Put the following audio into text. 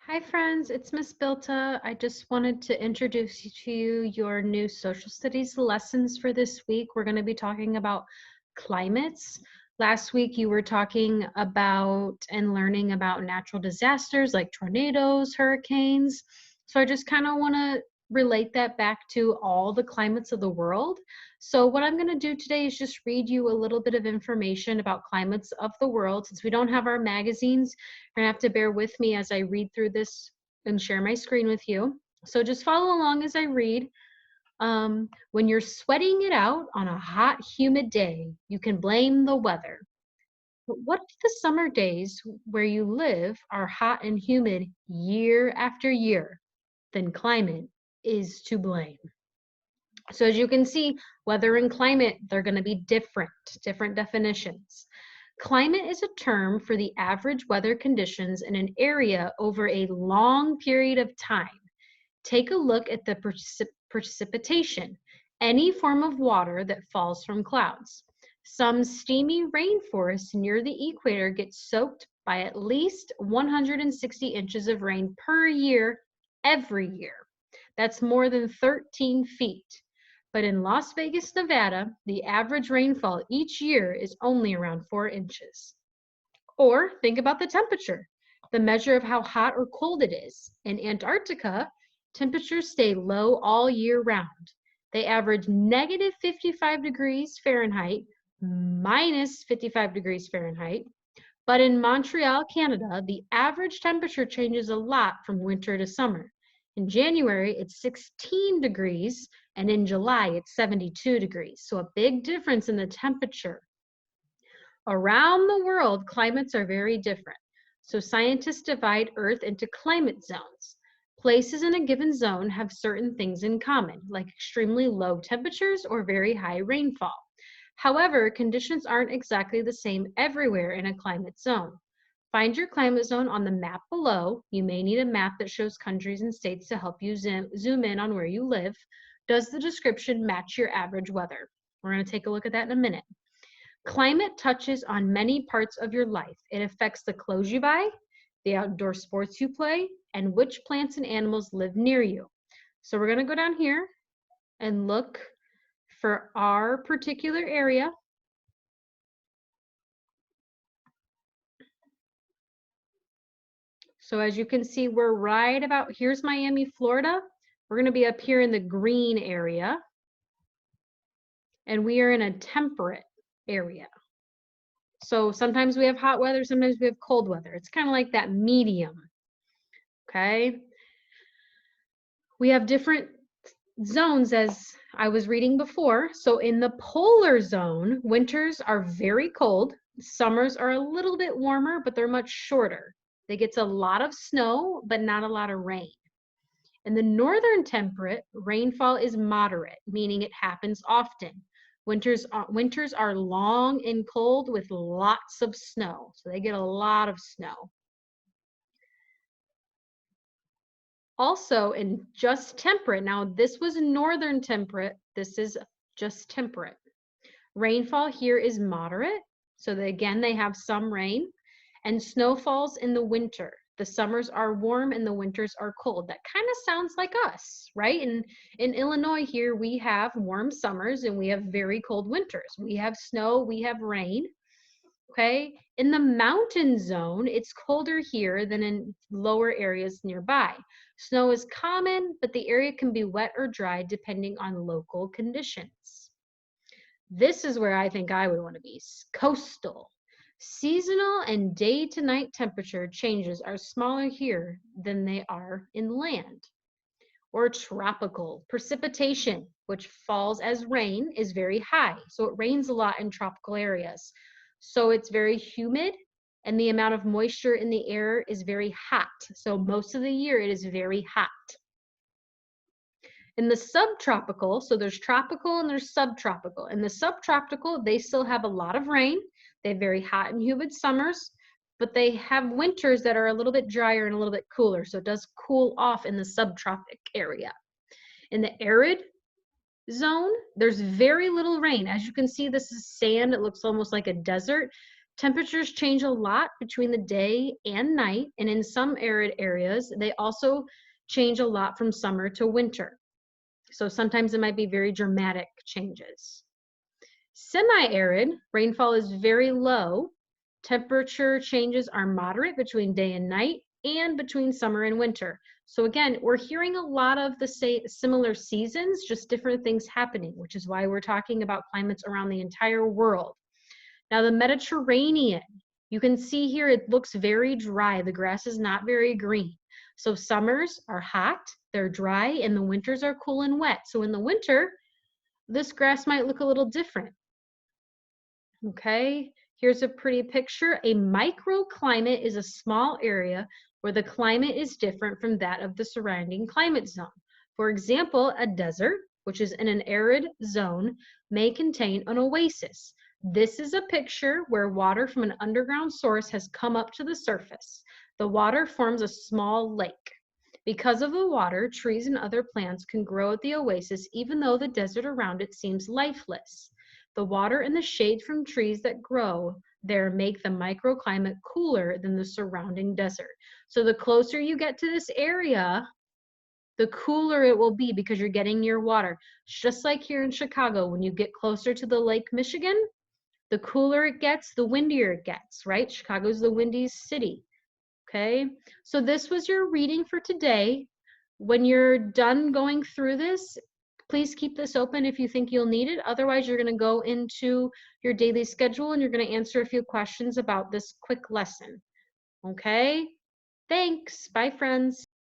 Hi friends, it's Miss Bilta. I just wanted to introduce to you your new social studies lessons for this week. We're going to be talking about climates. Last week you were talking about and learning about natural disasters like tornadoes, hurricanes. So I just kind of want to relate that back to all the climates of the world. So what I'm going to do today is just read you a little bit of information about climates of the world. Since we don't have our magazines, you're gonna have to bear with me as I read through this and share my screen with you. So just follow along as I read. When you're sweating it out on a hot, humid day, you can blame the weather. But what if the summer days where you live are hot and humid year after year? Then climate is to blame. So as you can see, weather and climate, they're going to be different definitions. Climate is a term for the average weather conditions in an area over a long period of time. Take a look at the precipitation, any form of water that falls from clouds. Some steamy rainforests near the equator get soaked by at least 160 inches of rain per year, every year. That's more than 13 feet. But in Las Vegas, Nevada, the average rainfall each year is only around 4 inches. Or think about the temperature, the measure of how hot or cold it is. In Antarctica, temperatures stay low all year round. They average negative 55 degrees Fahrenheit, minus 55 degrees Fahrenheit. But in Montreal, Canada, the average temperature changes a lot from winter to summer. In January, it's 16 degrees, and in July, it's 72 degrees. So a big difference in the temperature. Around the world, climates are very different. So scientists divide Earth into climate zones. Places in a given zone have certain things in common, like extremely low temperatures or very high rainfall. However, conditions aren't exactly the same everywhere in a climate zone. Find your climate zone on the map below. You may need a map that shows countries and states to help you zoom in on where you live. Does the description match your average weather? We're going to take a look at that in a minute. Climate touches on many parts of your life. It affects the clothes you buy, the outdoor sports you play, and which plants and animals live near you. So we're going to go down here and look for our particular area. So as you can see, we're right about, here's Miami, Florida. We're going to be up here in the green area. And we are in a temperate area. So sometimes we have hot weather, sometimes we have cold weather. It's kind of like that medium. Okay. We have different zones as I was reading before. So in the polar zone, winters are very cold. Summers are a little bit warmer, but they're much shorter. They get a lot of snow, but not a lot of rain. In the northern temperate, rainfall is moderate, meaning it happens often. Winters are long and cold with lots of snow. So they get a lot of snow. Also in just temperate, now this was northern temperate, this is just temperate. Rainfall here is moderate, so again they have some rain, and snow falls in the winter. The summers are warm and the winters are cold. That kind of sounds like us, right? In Illinois here, we have warm summers and we have very cold winters. We have snow, we have rain. Okay, in the mountain zone, it's colder here than in lower areas nearby. Snow is common, but the area can be wet or dry depending on local conditions. This is where I think I would want to be, coastal. Seasonal and day to night temperature changes are smaller here than they are inland. Or tropical. Precipitation, which falls as rain, is very high. So it rains a lot in tropical areas. So it's very humid and the amount of moisture in the air is very hot. So most of the year it is very hot. In the subtropical, so there's tropical and there's subtropical. In the subtropical, they still have a lot of rain. They have very hot and humid summers, but they have winters that are a little bit drier and a little bit cooler. So it does cool off in the subtropic area. In the arid zone, there's very little rain. As you can see, this is sand. It looks almost like a desert. Temperatures change a lot between the day and night, and in some arid areas, they also change a lot from summer to winter. So sometimes it might be very dramatic changes. Semi-arid, rainfall is very low. Temperature changes are moderate between day and night and between summer and winter. So again, we're hearing a lot of the similar seasons, just different things happening, which is why we're talking about climates around the entire world. Now the Mediterranean, you can see here it looks very dry. The grass is not very green. So summers are hot, they're dry, and the winters are cool and wet. So in the winter, this grass might look a little different. Okay, here's a pretty picture. A microclimate is a small area where the climate is different from that of the surrounding climate zone. For example, a desert, which is in an arid zone, may contain an oasis. This is a picture where water from an underground source has come up to the surface. The water forms a small lake. Because of the water, trees and other plants can grow at the oasis even though the desert around it seems lifeless. The water and the shade from trees that grow there make the microclimate cooler than the surrounding desert. So the closer you get to this area, the cooler it will be because you're getting near water. Just like here in Chicago, when you get closer to the Lake Michigan, the cooler it gets, the windier it gets, right? Chicago's the windiest city, okay? So this was your reading for today. When you're done going through this, please keep this open if you think you'll need it. Otherwise, you're going to go into your daily schedule and you're going to answer a few questions about this quick lesson. Okay? Thanks. Bye, friends.